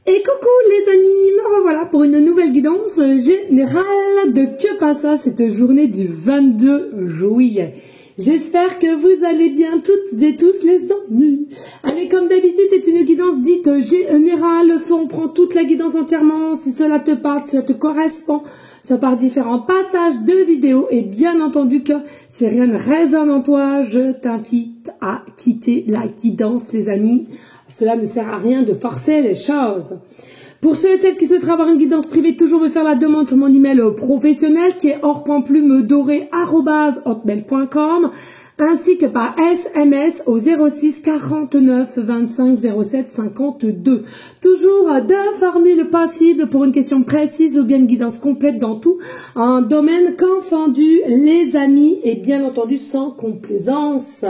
Et coucou les amis, me revoilà pour une nouvelle guidance générale de Que Passa cette journée du 22 juillet. J'espère que vous allez bien toutes et tous les amis. Allez, comme d'habitude, c'est une guidance dite générale, soit on prend toute la guidance entièrement, si cela te parle, si cela te correspond, soit par différents passages de vidéos, et bien entendu que si rien ne résonne en toi, je t'invite à quitter la guidance les amis. Cela ne sert à rien de forcer les choses. Pour ceux et celles qui souhaiteraient avoir une guidance privée, toujours me faire la demande sur mon email professionnel qui est or.plume-doré@hotmail.com ainsi que par SMS au 06 49 25 07 52. Toujours deux formules possibles pour une question précise ou bien une guidance complète dans tout un domaine confondu, les amis, et bien entendu sans complaisance.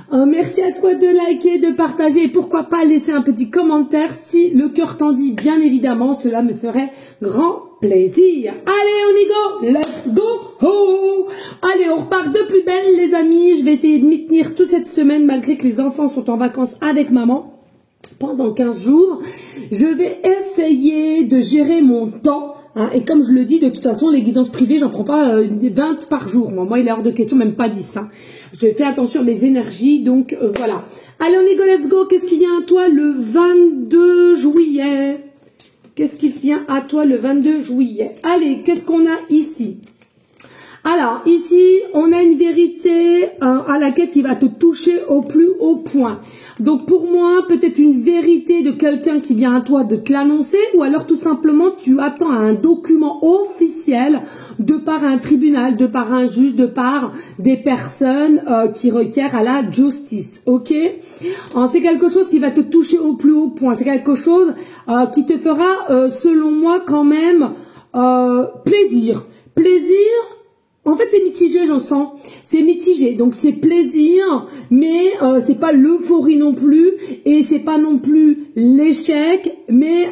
Merci à toi de liker, de partager et pourquoi pas laisser un petit commentaire si le cœur t'en dit, bien évidemment, cela me ferait grand plaisir. Allez, on y go, let's go. Oh. Allez, on repart de plus belle les amis. Je vais essayer de m'y tenir toute cette semaine malgré que les enfants sont en vacances avec maman pendant 15 jours. Je vais essayer de gérer mon temps. Et comme je le dis, de toute façon, les guidances privées, j'en prends pas 20 par jour. Moi, il est hors de question, même pas 10. Je fais attention à mes énergies, donc voilà. Allez, on y go, let's go. Qu'est-ce qui vient à toi le 22 juillet? Qu'est-ce qui vient à toi le 22 juillet? Allez, qu'est-ce qu'on a ici? Alors, ici, on a une vérité à laquelle qui va te toucher au plus haut point. Donc, pour moi, peut-être une vérité de quelqu'un qui vient à toi de te l'annoncer, ou alors tout simplement, tu attends un document officiel de par un tribunal, de par un juge, de par des personnes qui requièrent à la justice, ok? C'est quelque chose qui va te toucher au plus haut point. C'est quelque chose qui te fera, selon moi, quand même, plaisir. Plaisir. En fait, c'est mitigé, j'en sens. C'est mitigé. Donc, c'est plaisir, mais c'est pas l'euphorie non plus. Et c'est pas non plus l'échec, mais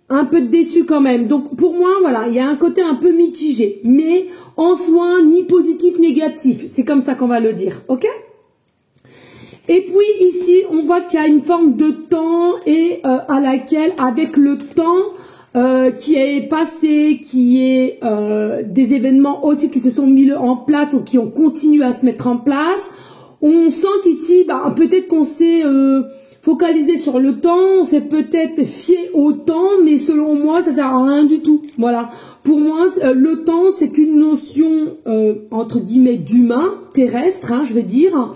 un peu déçu quand même. Donc, pour moi, voilà, il y a un côté un peu mitigé. Mais en soi, ni positif, ni négatif. C'est comme ça qu'on va le dire. OK? Et puis, ici, on voit qu'il y a une forme de temps et à laquelle, avec le temps, qui est passé, qui est des événements aussi qui se sont mis en place ou qui ont continué à se mettre en place. On sent qu'ici, peut-être qu'on s'est focalisé sur le temps, on s'est peut-être fié au temps, mais selon moi, ça sert à rien du tout. Voilà. Pour moi, le temps, c'est qu'une notion, entre guillemets, d'humain, terrestre, je vais dire,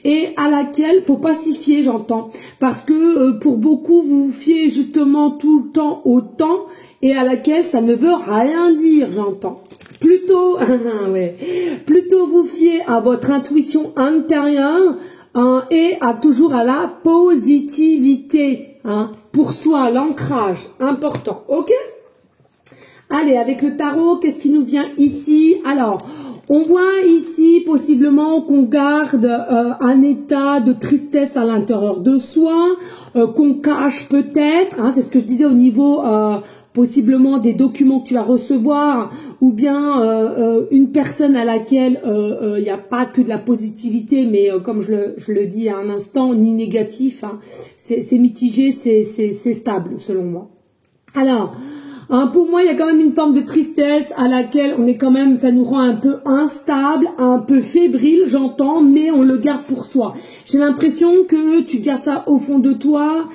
et à laquelle faut pas s'y fier, j'entends. Parce que pour beaucoup, vous vous fiez justement tout le temps au temps, et à laquelle ça ne veut rien dire, j'entends. Plutôt, ouais, plutôt vous fiez à votre intuition intérieure, et toujours à la positivité, pour soi, l'ancrage, important, ok? Allez, avec le tarot, qu'est-ce qui nous vient ici? Alors, on voit ici possiblement qu'on garde un état de tristesse à l'intérieur de soi, qu'on cache peut-être, c'est ce que je disais au niveau possiblement des documents que tu vas recevoir, ou bien une personne à laquelle il n'y a pas que de la positivité, mais comme je le dis à un instant, ni négatif, c'est mitigé, c'est stable selon moi. Alors, pour moi, il y a quand même une forme de tristesse à laquelle on est quand même, ça nous rend un peu instable, un peu fébrile, j'entends, mais on le garde pour soi. J'ai l'impression que tu gardes ça au fond de toi,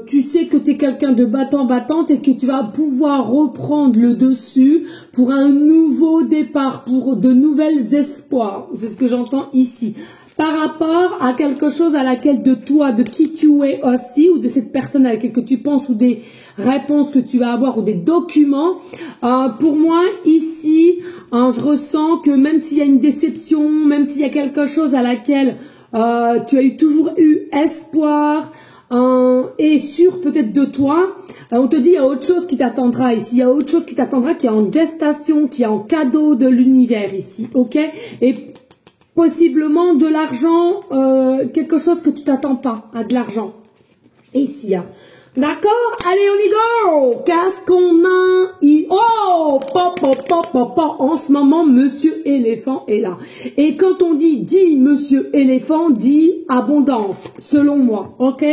tu sais que tu es quelqu'un de battante et que tu vas pouvoir reprendre le dessus pour un nouveau départ, pour de nouvelles espoirs. C'est ce que j'entends ici. Par rapport à quelque chose à laquelle de toi, de qui tu es aussi, ou de cette personne à laquelle que tu penses, ou des réponses que tu vas avoir, ou des documents, pour moi, ici, je ressens que même s'il y a une déception, même s'il y a quelque chose à laquelle tu as toujours eu espoir, et sûr peut-être de toi, on te dit il y a autre chose qui t'attendra ici, il y a autre chose qui t'attendra, qui est en gestation, qui est en cadeau de l'univers ici, ok? Et possiblement de l'argent, quelque chose que tu t'attends pas, de l'argent. Et ici, D'accord? Allez, on y go! Qu'est-ce qu'on a? Oh! Pop, pop, pop, pop, pop. En ce moment, Monsieur Éléphant est là. Et quand on dit Monsieur Éléphant, dit abondance, selon moi. Ok?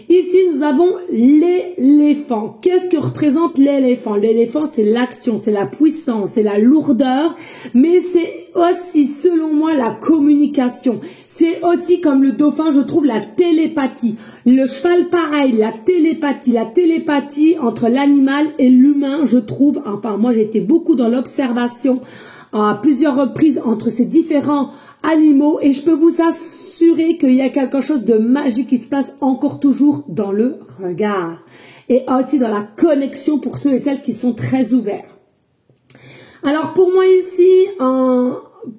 Ici, nous avons l'éléphant. Qu'est-ce que représente l'éléphant? L'éléphant, c'est l'action, c'est la puissance, c'est la lourdeur, mais c'est aussi, selon moi, la communication. C'est aussi, comme le dauphin, je trouve, la télépathie. Le cheval, pareil, la télépathie entre l'animal et l'humain, je trouve. Enfin, moi, j'ai été beaucoup dans l'observation à plusieurs reprises entre ces différents animaux et je peux vous assurer qu'il y a quelque chose de magique qui se passe encore toujours dans le regard et aussi dans la connexion pour ceux et celles qui sont très ouverts. Alors, pour moi ici,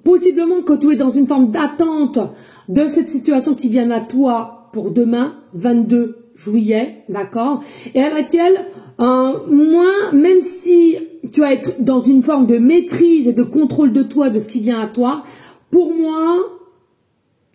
possiblement que tu es dans une forme d'attente de cette situation qui vient à toi pour demain, 22 juillet, d'accord, et à laquelle, moi, même si tu vas être dans une forme de maîtrise et de contrôle de toi, de ce qui vient à toi, pour moi,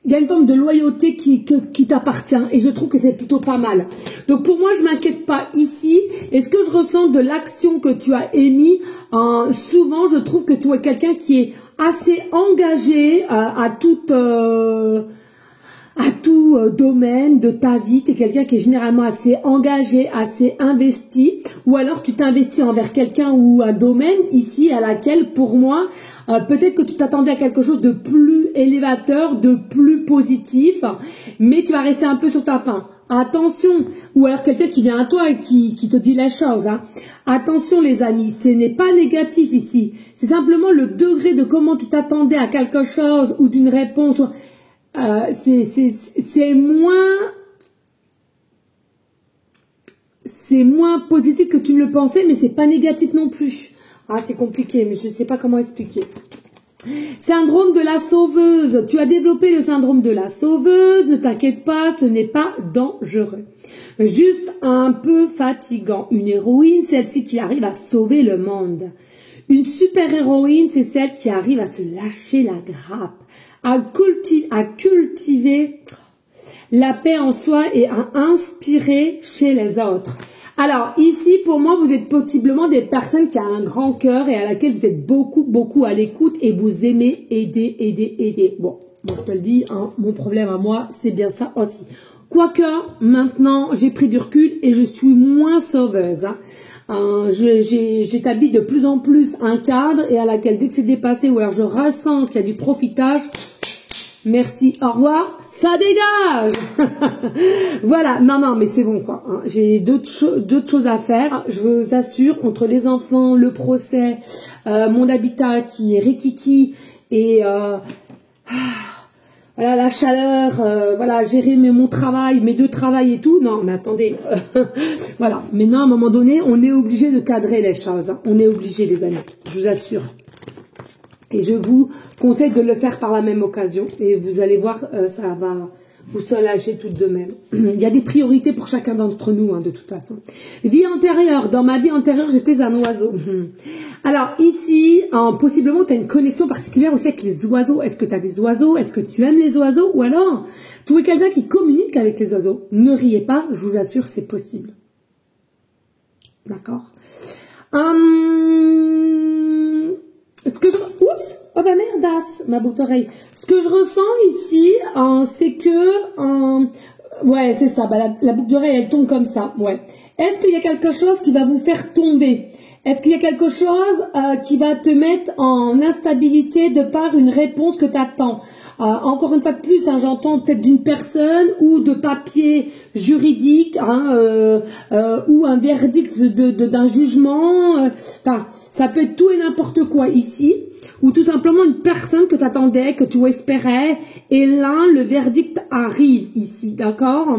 il y a une forme de loyauté qui t'appartient et je trouve que c'est plutôt pas mal. Donc pour moi, je m'inquiète pas ici. Et ce que je ressens de l'action que tu as émis, souvent, je trouve que tu es quelqu'un qui est assez engagé à tout domaine de ta vie. Tu es quelqu'un qui est généralement assez engagé, assez investi, ou alors tu t'investis envers quelqu'un ou un domaine ici à laquelle, pour moi, peut-être que tu t'attendais à quelque chose de plus élévateur, de plus positif, mais tu vas rester un peu sur ta faim. Attention, ou alors quelqu'un qui vient à toi et qui te dit les choses. Hein. Attention les amis, ce n'est pas négatif ici. C'est simplement le degré de comment tu t'attendais à quelque chose ou d'une réponse. C'est moins positif que tu ne le pensais, mais c'est pas négatif non plus. Ah, c'est compliqué, mais je ne sais pas comment expliquer. Syndrome de la sauveuse. Tu as développé le syndrome de la sauveuse. Ne t'inquiète pas, ce n'est pas dangereux. Juste un peu fatigant. Une héroïne, celle-ci qui arrive à sauver le monde. Une super-héroïne, c'est celle qui arrive à se lâcher la grappe, à cultiver la paix en soi et à inspirer chez les autres. Alors ici, pour moi, vous êtes possiblement des personnes qui ont un grand cœur et à laquelle vous êtes beaucoup à l'écoute et vous aimez aider. Bon, moi je te le dis, hein, mon problème à moi, c'est bien ça aussi. Quoique, maintenant, j'ai pris du recul et je suis moins sauveuse. Hein. J'établis de plus en plus un cadre et à laquelle, dès que c'est dépassé ou alors je ressens qu'il y a du profitage, merci, au revoir, ça dégage. Voilà, non, mais c'est bon quoi. Hein. J'ai d'autres choses à faire. Je vous assure, entre les enfants, le procès, mon habitat qui est rikiki et voilà la chaleur, voilà gérer mon travail, mes deux travails et tout. Non, mais attendez, voilà. Maintenant, à un moment donné, on est obligé de cadrer les choses. Hein. On est obligé, les amis. Je vous assure. Et je vous conseille de le faire par la même occasion. Et vous allez voir, ça va vous soulager tout de même. Il y a des priorités pour chacun d'entre nous, hein, de toute façon. Vie antérieure. Dans ma vie antérieure, j'étais un oiseau. Alors ici, possiblement, tu as une connexion particulière aussi avec les oiseaux. Est-ce que tu as des oiseaux? Est-ce que tu aimes les oiseaux? Ou alors, tu es quelqu'un qui communique avec les oiseaux. Ne riez pas, je vous assure, c'est possible. D'accord. Ce que je... Oups! Oh bah merdasse, ma boute oreille. Ce que je ressens ici, c'est que... ouais, c'est ça. Bah, la boucle d'oreille, elle tombe comme ça. Ouais. Est-ce qu'il y a quelque chose qui va vous faire tomber? Est-ce qu'il y a quelque chose qui va te mettre en instabilité de par une réponse que tu attends? Encore une fois de plus, hein, j'entends peut-être d'une personne ou de papier juridique, hein, ou un verdict d'un jugement. Enfin, ça peut être tout et n'importe quoi ici, ou tout simplement une personne que tu attendais, que tu espérais, et là, le verdict arrive ici, d'accord?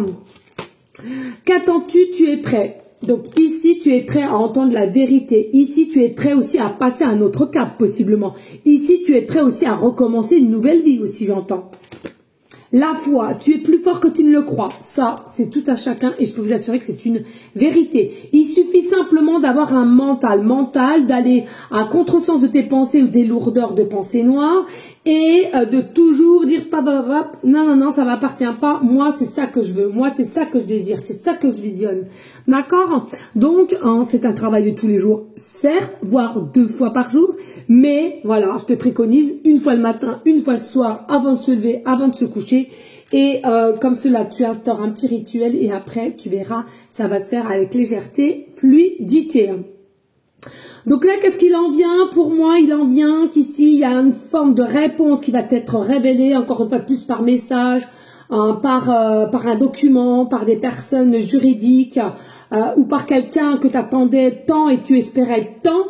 Qu'attends-tu? Tu es prêt. Donc ici, tu es prêt à entendre la vérité. Ici, tu es prêt aussi à passer à un autre cap, possiblement. Ici, tu es prêt aussi à recommencer une nouvelle vie aussi, j'entends. La foi, tu es plus fort que tu ne le crois. Ça, c'est tout à chacun et je peux vous assurer que c'est une vérité. Il suffit simplement d'avoir un mental, d'aller à contresens de tes pensées ou des lourdeurs de pensées noires et de toujours dire non, ça m'appartient pas, moi c'est ça que je veux, moi c'est ça que je désire, c'est ça que je visionne, d'accord? Donc c'est un travail de tous les jours, certes, voire 2 fois par jour, mais voilà, je te préconise 1 fois le matin, 1 fois le soir, avant de se lever, avant de se coucher, et comme cela tu instaures un petit rituel et après tu verras, ça va se faire avec légèreté, fluidité. Donc là, qu'est-ce qu'il en vient? Pour moi, il en vient qu'ici, il y a une forme de réponse qui va être révélée, encore une fois de plus par message, par un document, par des personnes juridiques, ou par quelqu'un que tu attendais tant et tu espérais tant.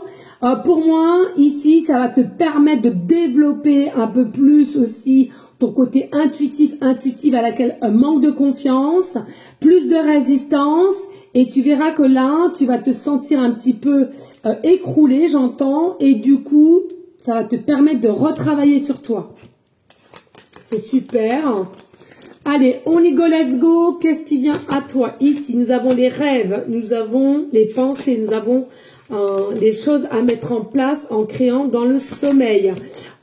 Pour moi, ici, ça va te permettre de développer un peu plus aussi ton côté intuitif à laquelle un manque de confiance, plus de résistance. Et tu verras que là, tu vas te sentir un petit peu écroulé, j'entends. Et du coup, ça va te permettre de retravailler sur toi. C'est super. Allez, on y go, let's go. Qu'est-ce qui vient à toi? Ici, nous avons les rêves, nous avons les pensées, nous avons les choses à mettre en place en créant dans le sommeil.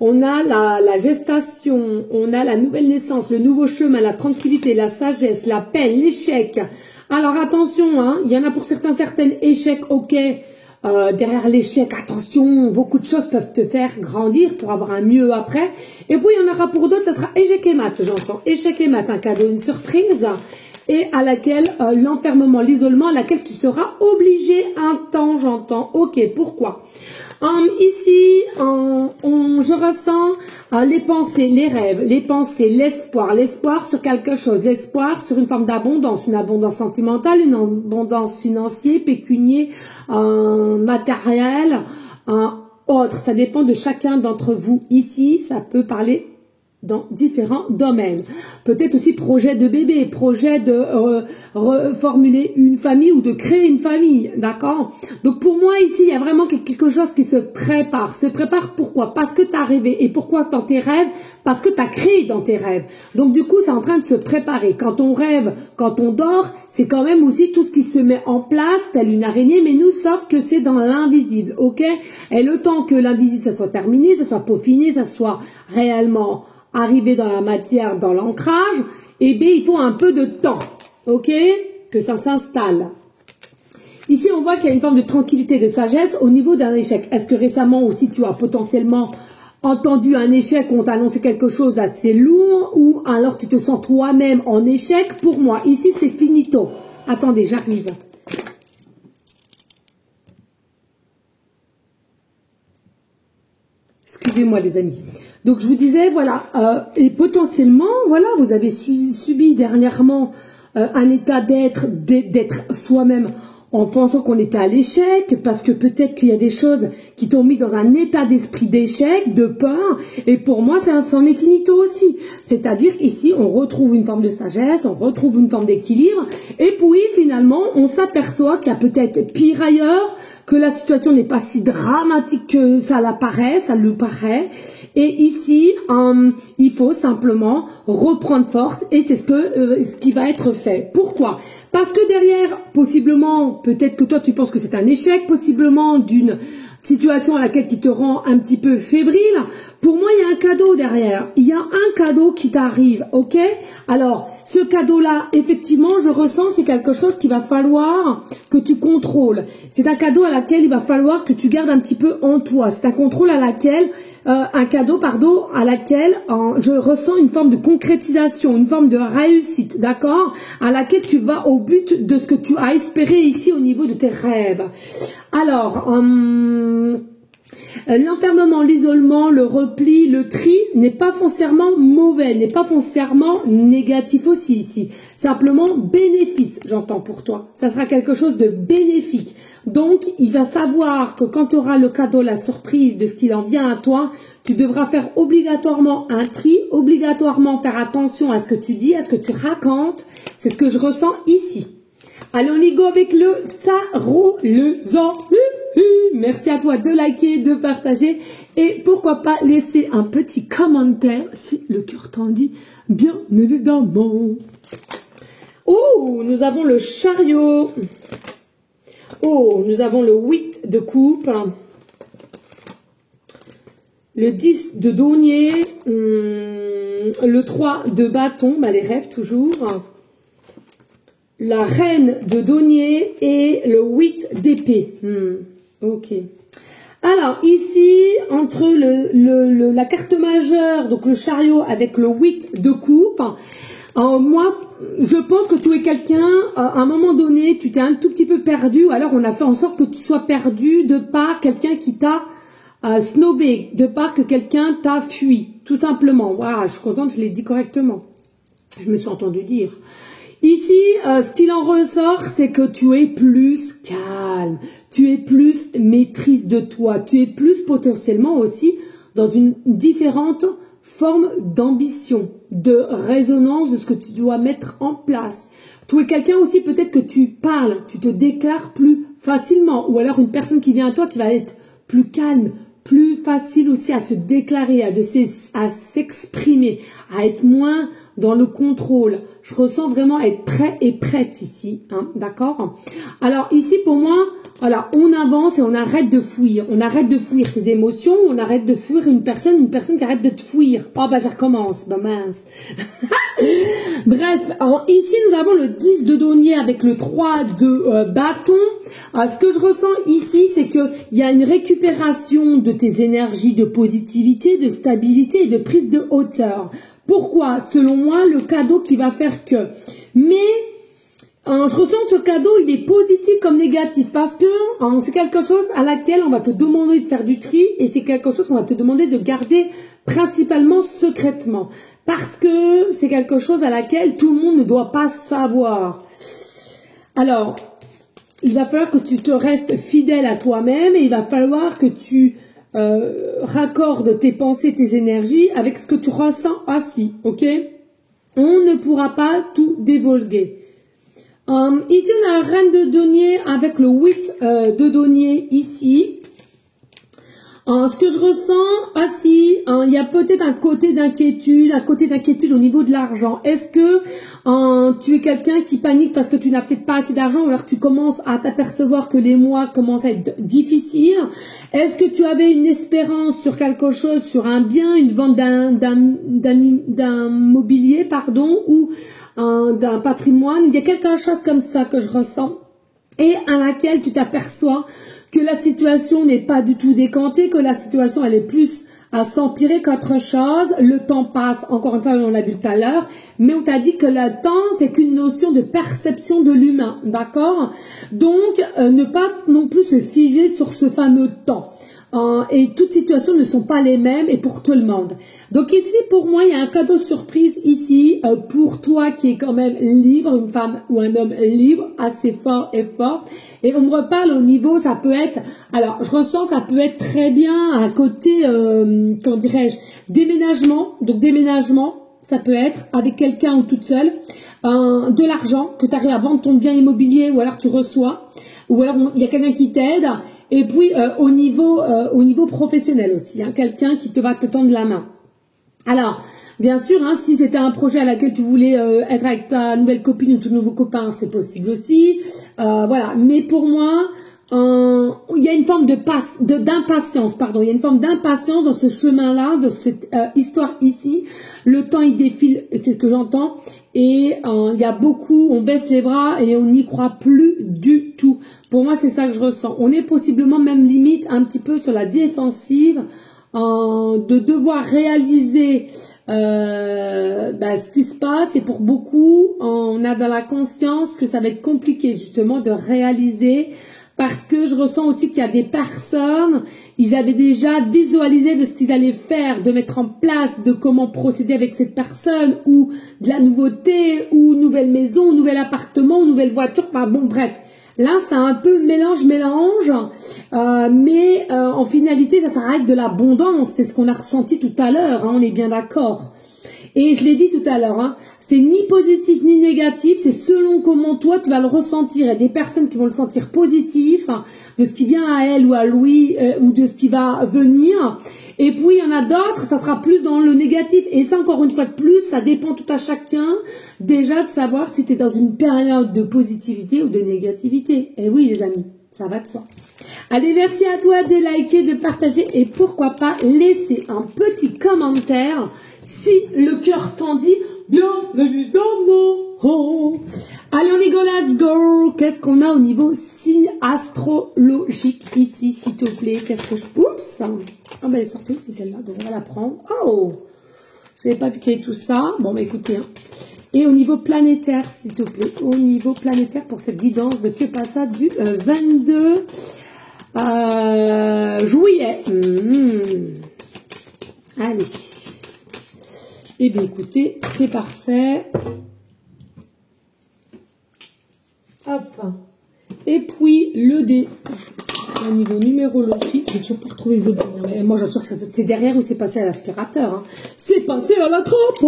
On a la gestation, on a la nouvelle naissance, le nouveau chemin, la tranquillité, la sagesse, la paix, l'échec. Alors attention, hein, il y en a pour certaines échecs, ok, derrière l'échec, attention, beaucoup de choses peuvent te faire grandir pour avoir un mieux après. Et puis il y en aura pour d'autres, ça sera échec et mat, j'entends. Échec et mat, un cadeau, une surprise, et à laquelle l'enfermement, l'isolement, à laquelle tu seras obligé un temps, j'entends. Ok, pourquoi? Ici, je ressens les pensées, les rêves, les pensées, l'espoir sur quelque chose, l'espoir sur une forme d'abondance, une abondance sentimentale, une abondance financière, pécuniaire, matérielle, autre. Ça dépend de chacun d'entre vous. Ici, ça peut parler dans différents domaines. Peut-être aussi projet de bébé, projet de reformuler une famille ou de créer une famille, d'accord? Donc pour moi ici, il y a vraiment quelque chose qui se prépare. Se prépare pourquoi? Parce que tu as rêvé. Et pourquoi dans tes rêves? Parce que tu as créé dans tes rêves. Donc du coup, c'est en train de se préparer. Quand on rêve, quand on dort, c'est quand même aussi tout ce qui se met en place, telle une araignée, mais nous, sauf que c'est dans l'invisible, ok? Et le temps que l'invisible, ça soit terminé, ça soit peaufiné, ça soit réellement arriver dans la matière, dans l'ancrage, eh bien, il faut un peu de temps, ok, que ça s'installe. Ici, on voit qu'il y a une forme de tranquillité, de sagesse au niveau d'un échec. Est-ce que récemment aussi, tu as potentiellement entendu un échec où on t'a annoncé quelque chose d'assez lourd, ou alors tu te sens toi-même en échec? Pour moi, ici, c'est finito. Attendez, j'arrive. Excusez-moi, les amis. Donc, je vous disais, voilà, et potentiellement, voilà, vous avez subi dernièrement un état d'être soi-même en pensant qu'on était à l'échec, parce que peut-être qu'il y a des choses qui t'ont mis dans un état d'esprit d'échec, de peur, et pour moi, c'en est finito aussi. C'est-à-dire qu'ici, on retrouve une forme de sagesse, on retrouve une forme d'équilibre, et puis, finalement, on s'aperçoit qu'il y a peut-être pire ailleurs, que la situation n'est pas si dramatique que ça l'apparaît, ça le paraît. Et ici, il faut simplement reprendre force et c'est ce qui va être fait. Pourquoi? Parce que derrière, possiblement, peut-être que toi tu penses que c'est un échec, possiblement d'une situation à laquelle qui te rend un petit peu fébrile. Pour moi, il y a un cadeau derrière. Il y a un cadeau qui t'arrive, ok? Alors, ce cadeau-là, effectivement, je ressens, c'est quelque chose qu'il va falloir que tu contrôles. C'est un cadeau à laquelle il va falloir que tu gardes un petit peu en toi. C'est un contrôle à laquelle, un cadeau, pardon, à laquelle je ressens une forme de concrétisation, une forme de réussite, d'accord? À laquelle tu vas au but de ce que tu as espéré ici au niveau de tes rêves. Alors, l'enfermement, l'isolement, le repli, le tri n'est pas foncièrement mauvais, n'est pas foncièrement négatif aussi ici. Simplement bénéfice, j'entends pour toi. Ça sera quelque chose de bénéfique. Donc, il va savoir que quand tu auras le cadeau, la surprise de ce qu'il en vient à toi, tu devras faire obligatoirement un tri, obligatoirement faire attention à ce que tu dis, à ce que tu racontes. C'est ce que je ressens ici. Allez, on y go avec le tarot, le zan. Merci à toi de liker, de partager et pourquoi pas laisser un petit commentaire si le cœur t'en dit, bien évidemment. Oh, nous avons le chariot. Oh, nous avons le 8 de coupe. le 10 de denier, le 3 de bâton, bah les rêves toujours, la reine de denier et le 8 d'épée. Ok. Alors ici, entre la carte majeure, donc le chariot avec le 8 de coupe, moi, je pense que tu es quelqu'un, à un moment donné, tu t'es un tout petit peu perdu, ou alors on a fait en sorte que tu sois perdu de par quelqu'un qui t'a snobé, de par que quelqu'un t'a fui, tout simplement. Voilà, je suis contente, je l'ai dit correctement. Je me suis entendu dire. Ici, ce qu'il en ressort, c'est que tu es plus calme, tu es plus maîtrise de toi, tu es plus potentiellement aussi dans une différente forme d'ambition, de résonance de ce que tu dois mettre en place. Tu es quelqu'un aussi peut-être que tu parles, tu te déclares plus facilement, ou alors une personne qui vient à toi qui va être plus calme, plus facile aussi à se déclarer, à s'exprimer, à être moins dans le contrôle. Je ressens vraiment être prêt et prête ici, hein, d'accord? Alors ici pour moi, voilà, on avance et on arrête de fuir. On arrête de fuir ses émotions, on arrête de fuir une personne qui arrête de te fuir. Oh bah je recommence, bah mince. Bref, alors, ici nous avons le 10 de denier avec le 3 de bâton. Ce que je ressens ici, c'est qu'il y a une récupération de tes énergies de positivité, de stabilité et de prise de hauteur. Pourquoi? Selon moi, le cadeau qui va faire que. Mais je ressens ce cadeau, il est positif comme négatif parce que c'est quelque chose à laquelle on va te demander de faire du tri et c'est quelque chose qu'on va te demander de garder principalement secrètement parce que c'est quelque chose à laquelle tout le monde ne doit pas savoir. Alors, il va falloir que tu te restes fidèle à toi-même et il va falloir que tu raccordes tes pensées, tes énergies avec ce que tu ressens assis, ok? On ne pourra pas tout divulguer. Ici, on a la reine de denier avec le 8 de denier ici. Ce que je ressens assis, il y a peut-être un côté d'inquiétude au niveau de l'argent. Est-ce que tu es quelqu'un qui panique parce que tu n'as peut-être pas assez d'argent ou alors que tu commences à t'apercevoir que les mois commencent à être difficiles? Est-ce que tu avais une espérance sur quelque chose, sur un bien, une vente d'un mobilier, pardon, ou d'un patrimoine? Il y a quelque chose comme ça que je ressens et à laquelle tu t'aperçois que la situation n'est pas du tout décantée, que la situation elle est plus à s'empirer qu'autre chose. Le temps passe, encore une fois on l'a vu tout à l'heure, mais on t'a dit que le temps c'est qu'une notion de perception de l'humain, d'accord? Donc ne pas non plus se figer sur ce fameux temps. Et toutes situations ne sont pas les mêmes et pour tout le monde. Donc ici, pour moi, il y a un cadeau surprise ici pour toi qui est quand même libre, une femme ou un homme libre, assez fort et fort. Et on me reparle au niveau, ça peut être, alors je ressens, ça peut être très bien à côté, comment dirais-je, déménagement. Donc déménagement, ça peut être avec quelqu'un ou toute seule, de l'argent, que tu arrives à vendre ton bien immobilier ou alors tu reçois, ou alors il y a quelqu'un qui t'aide. Et puis au niveau professionnel aussi, hein, quelqu'un qui va te tendre la main. Alors, bien sûr, hein, si c'était un projet à laquelle tu voulais être avec ta nouvelle copine ou ton nouveau copain, c'est possible aussi. Voilà. Mais pour moi, il y a une forme d'impatience, pardon. Il y a une forme d'impatience dans ce chemin-là, de cette histoire ici. Le temps, il défile, c'est ce que j'entends. Et il y a beaucoup, on baisse les bras et on n'y croit plus du tout. Pour moi, c'est ça que je ressens. On est possiblement même limite un petit peu sur la défensive de devoir réaliser ce qui se passe. Et pour beaucoup, on a dans la conscience que ça va être compliqué justement de réaliser. Parce que je ressens aussi qu'il y a des personnes, ils avaient déjà visualisé de ce qu'ils allaient faire, de mettre en place, de comment procéder avec cette personne, ou de la nouveauté, ou nouvelle maison, nouvel appartement, nouvelle voiture, enfin bon bref. Là, c'est un peu mélange, mais en finalité, ça reste de l'abondance, c'est ce qu'on a ressenti tout à l'heure, hein, on est bien d'accord. Et je l'ai dit tout à l'heure, hein, c'est ni positif ni négatif, c'est selon comment toi tu vas le ressentir. Il y a des personnes qui vont le sentir positif, hein, de ce qui vient à elle ou à lui, ou de ce qui va venir. Et puis il y en a d'autres, ça sera plus dans le négatif. Et ça, encore une fois de plus, ça dépend tout à chacun déjà de savoir si tu es dans une période de positivité ou de négativité. Et oui les amis, ça va de soi. Allez, merci à toi de liker, de partager et pourquoi pas laisser un petit commentaire si le cœur t'en dit, bien évidemment. Oh. Allez, on y go, let's go. Qu'est-ce qu'on a au niveau signe astrologique ici, s'il te plaît? Qu'est-ce que je pousse? Ah ben, elle est sortie aussi celle-là, donc on va la prendre. Oh, je n'avais pas vu qu'il y ait tout ça. Bon, bah écoutez, hein. Et au niveau planétaire, s'il te plaît, au niveau planétaire pour cette guidance de que passe ça du 22 juillet. Allez. Eh bien, écoutez, c'est parfait. Hop. Et puis, le dé. Au niveau numérologique, j'ai toujours pas retrouvé les autres. Mais moi, j'assure que c'est derrière ou c'est passé à l'aspirateur. Hein. C'est passé à la trappe.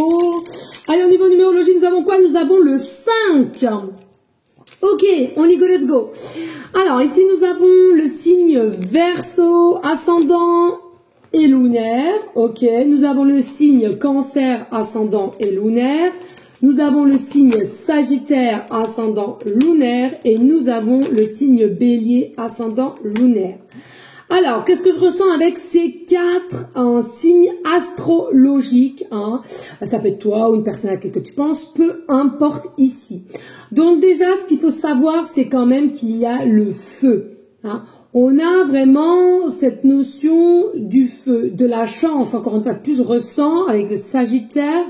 Allez, au niveau numérologie, nous avons quoi? Nous avons le 5. Ok, on y go, let's go. Alors, ici, nous avons le signe Verseau, ascendant et lunaire. Ok, nous avons le signe Cancer, ascendant et lunaire. Nous avons le signe Sagittaire, ascendant lunaire. Et nous avons le signe Bélier, ascendant lunaire. Alors, qu'est-ce que je ressens avec ces 4 signes astrologiques, hein? Ça peut être toi ou une personne à laquelle tu penses, peu importe ici. Donc déjà, ce qu'il faut savoir, c'est quand même qu'il y a le feu. Hein? On a vraiment cette notion du feu, de la chance. Encore une fois, plus je ressens avec le Sagittaire,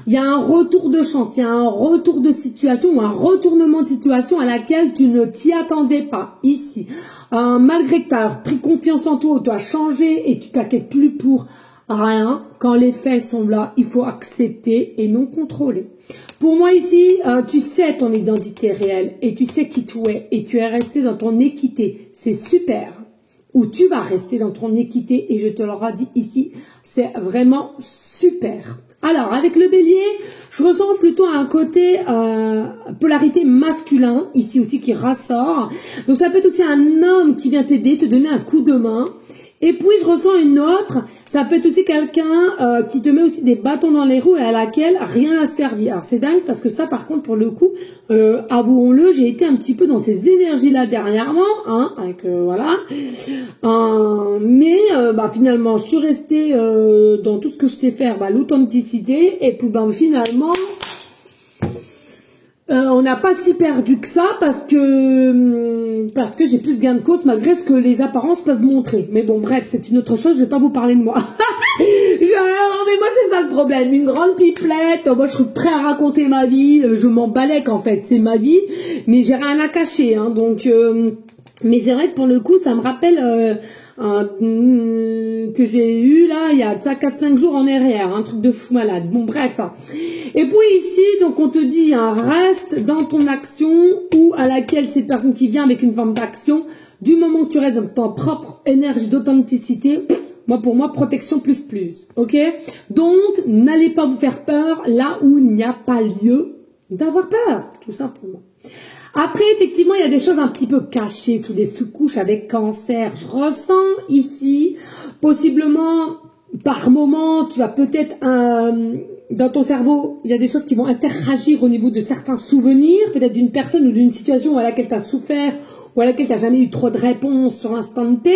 il y a un retour de chance, il y a un retour de situation ou un retournement de situation à laquelle tu ne t'y attendais pas ici. Malgré que tu as pris confiance en toi, tu as changé et tu t'inquiètes plus pour rien, quand les faits sont là, il faut accepter et non contrôler. Pour moi ici, tu sais ton identité réelle et tu sais qui tu es et tu es resté dans ton équité. C'est super. Ou tu vas rester dans ton équité et je te l'aurai dit ici, c'est vraiment super. Alors, avec le bélier, je ressens plutôt un côté polarité masculin, ici aussi, qui ressort. Donc, ça peut être aussi un homme qui vient t'aider, te donner un coup de main. Et puis, je ressens une autre, ça peut être aussi quelqu'un qui te met aussi des bâtons dans les roues et à laquelle rien n'a servi. Alors, c'est dingue parce que ça, par contre, pour le coup, avouons-le, j'ai été un petit peu dans ces énergies-là dernièrement, hein, avec, voilà. Mais finalement, je suis restée dans tout ce que je sais faire, l'authenticité, et puis finalement... on n'a pas si perdu que ça parce que j'ai plus gain de cause malgré ce que les apparences peuvent montrer. Mais bon, bref, c'est une autre chose, je vais pas vous parler de moi. Mais moi, c'est ça le problème. Une grande pipelette, moi, je suis prêt à raconter ma vie, je m'en balèque en fait, c'est ma vie, mais j'ai rien à cacher. Hein, donc, mais c'est vrai que pour le coup, ça me rappelle... que j'ai eu là il y a 4-5 jours en arrière, un truc de fou malade. Bon bref. Et puis ici, donc on te dit reste dans ton action ou à laquelle cette personne qui vient avec une forme d'action, du moment que tu restes dans ta propre énergie d'authenticité, pour moi, protection plus. Ok? Donc, n'allez pas vous faire peur là où il n'y a pas lieu d'avoir peur, tout simplement. Après, effectivement, il y a des choses un petit peu cachées sous les sous-couches avec cancer. Je ressens ici, possiblement, par moment, tu vas peut-être, dans ton cerveau, il y a des choses qui vont interagir au niveau de certains souvenirs, peut-être d'une personne ou d'une situation à laquelle tu as souffert ou à laquelle tu n'as jamais eu trop de réponses sur l'instant T.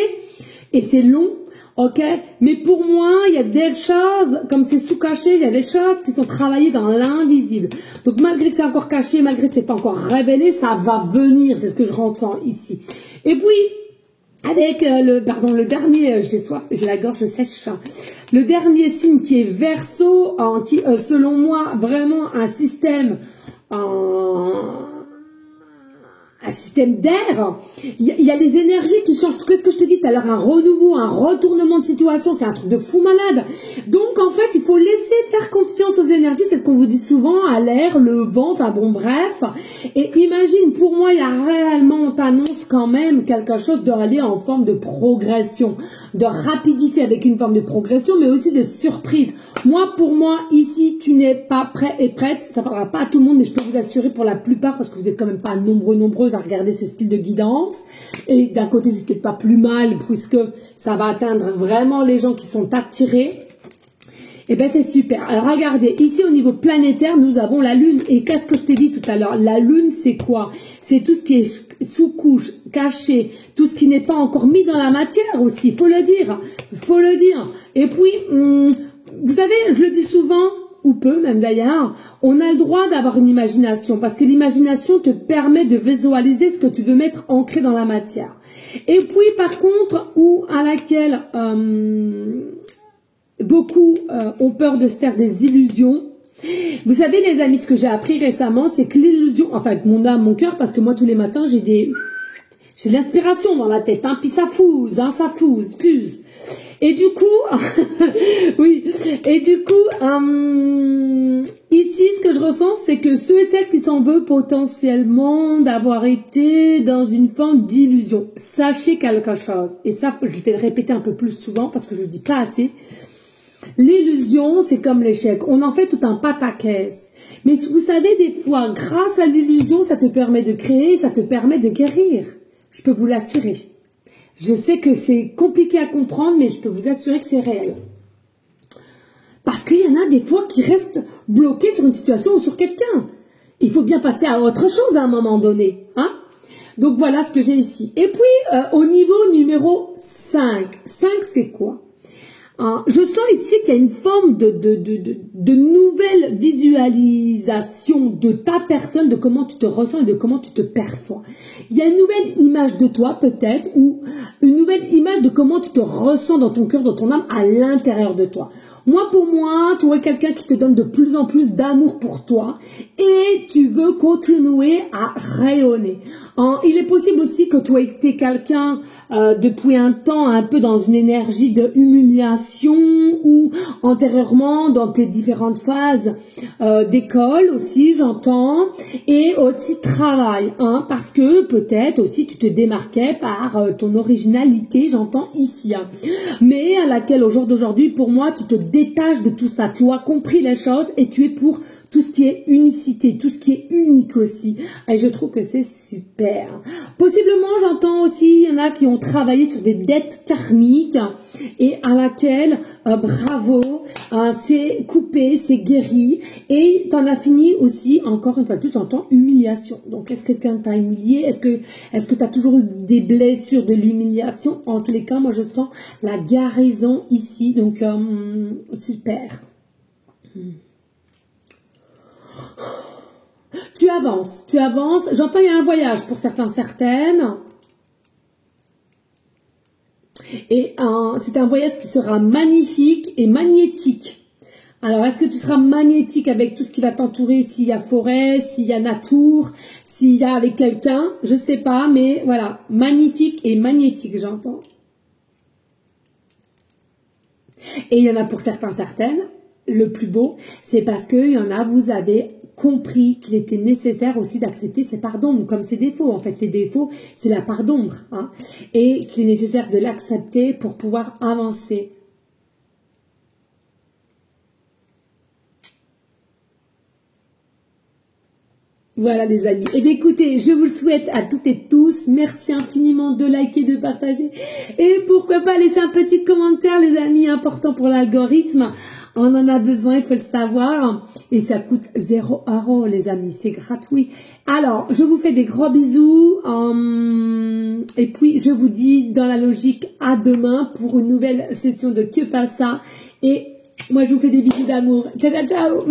Et c'est long. Ok, mais pour moi, il y a des choses, comme c'est sous-caché, il y a des choses qui sont travaillées dans l'invisible. Donc malgré que c'est encore caché, malgré que c'est pas encore révélé, ça va venir, c'est ce que je ressens ici. Et puis, avec le dernier, j'ai soif, j'ai la gorge sèche. Le dernier signe qui est Verseau, qui, selon moi, vraiment un système d'air, il y a les énergies qui changent. Qu'est-ce que je te dis tout à l'heure? Un renouveau, un retournement de situation, c'est un truc de fou malade. Donc en fait, il faut laisser faire confiance aux énergies, c'est ce qu'on vous dit souvent, à l'air, le vent, enfin bon bref. Et imagine, pour moi, il y a réellement, on t'annonce quand même quelque chose d'aller en forme de progression, de rapidité avec une forme de progression, mais aussi de surprise. Moi, pour moi, ici, tu n'es pas prêt et prête, ça ne parlera pas à tout le monde, mais je peux vous assurer pour la plupart, parce que vous êtes quand même pas nombreuses à regarder ces styles de guidance. Et d'un côté, c'est peut-être pas plus mal, puisque ça va atteindre vraiment les gens qui sont attirés. Eh ben c'est super. Alors regardez, ici au niveau planétaire, nous avons la Lune. Et qu'est-ce que je t'ai dit tout à l'heure? La Lune, c'est quoi? C'est tout ce qui est sous-couche, caché, tout ce qui n'est pas encore mis dans la matière aussi. Faut le dire. Faut le dire. Et puis, vous savez, je le dis souvent, ou peu même d'ailleurs, on a le droit d'avoir une imagination. Parce que l'imagination te permet de visualiser ce que tu veux mettre ancré dans la matière. Et puis par contre, ou à laquelle... beaucoup ont peur de se faire des illusions. Vous savez les amis, ce que j'ai appris récemment, c'est que l'illusion, enfin mon âme, mon cœur, parce que moi tous les matins j'ai de l'inspiration dans la tête, hein, puis ça fuse. Et du coup, oui, et du coup, ici ce que je ressens, c'est que ceux et celles qui s'en veulent potentiellement d'avoir été dans une forme d'illusion, sachez quelque chose, et ça je vais le répéter un peu plus souvent parce que je ne dis pas assez. L'illusion, c'est comme l'échec. On en fait tout un pataquès. Mais vous savez, des fois, grâce à l'illusion, ça te permet de créer, ça te permet de guérir. Je peux vous l'assurer. Je sais que c'est compliqué à comprendre, mais je peux vous assurer que c'est réel. Parce qu'il y en a des fois qui restent bloqués sur une situation ou sur quelqu'un. Il faut bien passer à autre chose à un moment donné. Hein? Donc voilà ce que j'ai ici. Et puis, au niveau numéro 5. 5, c'est quoi? Je sens ici qu'il y a une forme de nouvelle visualisation de ta personne, de comment tu te ressens et de comment tu te perçois. Il y a une nouvelle image de toi peut-être, ou une nouvelle image de comment tu te ressens dans ton cœur, dans ton âme, à l'intérieur de toi. Moi, pour moi, tu es quelqu'un qui te donne de plus en plus d'amour pour toi et tu veux continuer à rayonner. Il est possible aussi que tu aies été quelqu'un depuis un temps un peu dans une énergie de humiliation ou antérieurement dans tes différentes phases d'école aussi, j'entends, et aussi travail, hein, parce que peut-être aussi tu te démarquais par ton originalité, j'entends ici, hein, mais à laquelle au jour d'aujourd'hui, pour moi, tu te détaches de tout ça, tu as compris les choses et tu es pour tout ce qui est unicité, tout ce qui est unique aussi. Et je trouve que c'est super. Possiblement, j'entends aussi, il y en a qui ont travaillé sur des dettes karmiques et à laquelle, bravo, c'est coupé, c'est guéri. Et tu en as fini aussi, encore une fois de plus, j'entends humiliation. Donc, est-ce que quelqu'un t'a humilié? Est-ce que tu as toujours eu des blessures, de l'humiliation? En tous les cas, moi, je sens la guérison ici. Donc, super. Tu avances. J'entends il y a un voyage pour certains, certaines. Et c'est un voyage qui sera magnifique et magnétique. Alors, est-ce que tu seras magnétique avec tout ce qui va t'entourer, s'il y a forêt, s'il y a nature, s'il y a avec quelqu'un? Je sais pas, mais voilà, magnifique et magnétique, j'entends. Et il y en a pour certains, certaines. Le plus beau, c'est parce qu'il y en a, vous avez compris qu'il était nécessaire aussi d'accepter ses parts d'ombre, comme ses défauts. En fait, les défauts, c'est la part d'ombre. Hein, et qu'il est nécessaire de l'accepter pour pouvoir avancer. Voilà les amis. Et bien écoutez, je vous le souhaite à toutes et tous. Merci infiniment de liker, de partager. Et pourquoi pas laisser un petit commentaire les amis, important pour l'algorithme. On en a besoin, il faut le savoir. Et ça coûte 0 € les amis, c'est gratuit. Alors, je vous fais des gros bisous. Et puis, je vous dis dans la logique à demain pour une nouvelle session de Que Passa. Et moi, je vous fais des bisous d'amour. Ciao, ciao, ciao.